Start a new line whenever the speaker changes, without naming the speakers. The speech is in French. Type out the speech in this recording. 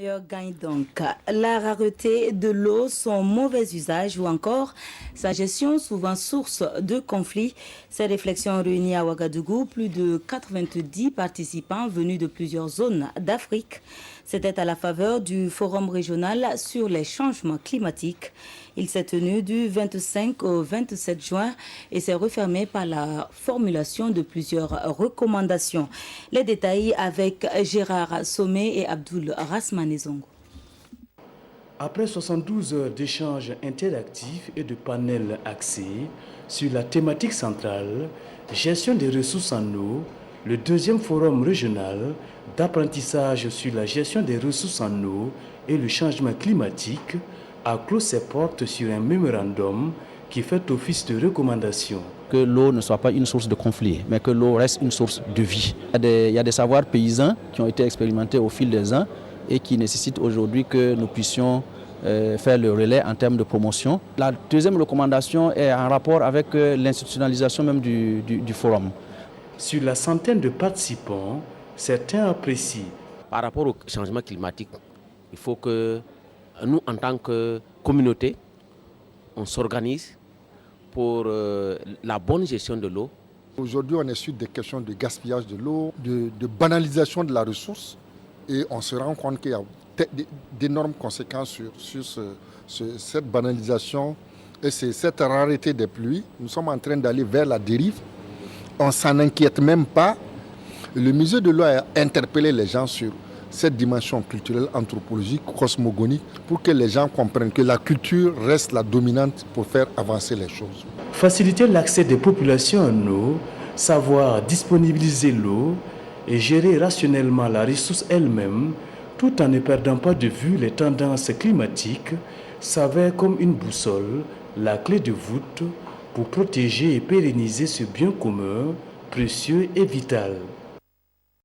Gagne donc la rareté de l'eau, son mauvais usage ou encore sa gestion souvent source de conflits. Ces réflexions réunies à Ouagadougou, plus de 90 participants venus de plusieurs zones d'Afrique. C'était à la faveur du Forum régional sur les changements climatiques. Il s'est tenu du 25 au 27 juin et s'est refermé par la formulation de plusieurs recommandations. Les détails avec Gérard Sommet et Abdoul Rasmanezongo.
Après 72 heures d'échanges interactifs et de panels axés sur la thématique centrale, gestion des ressources en eau, le deuxième forum régional d'apprentissage sur la gestion des ressources en eau et le changement climatique a clos ses portes sur un mémorandum qui fait office de recommandation.
Que l'eau ne soit pas une source de conflit, mais que l'eau reste une source de vie. Il y a des savoirs paysans qui ont été expérimentés au fil des ans et qui nécessitent aujourd'hui que nous puissions faire le relais en termes de promotion. La deuxième recommandation est en rapport avec l'institutionnalisation même du forum.
Sur la centaine de participants, certains apprécient.
Par rapport au changement climatique, il faut que nous, en tant que communauté, on s'organise pour la bonne gestion de l'eau.
Aujourd'hui, on est sur des questions de gaspillage de l'eau, de banalisation de la ressource, et on se rend compte qu'il y a d'énormes conséquences sur cette banalisation et cette rareté des pluies. Nous sommes en train d'aller vers la dérive. On ne s'en inquiète même pas. Le musée de l'eau a interpellé les gens sur cette dimension culturelle, anthropologique, cosmogonique, pour que les gens comprennent que la culture reste la dominante pour faire avancer les choses.
Faciliter l'accès des populations en eau, savoir disponibiliser l'eau et gérer rationnellement la ressource elle-même, tout en ne perdant pas de vue les tendances climatiques, s'avère comme une boussole, la clé de voûte pour protéger et pérenniser ce bien commun, précieux et vital.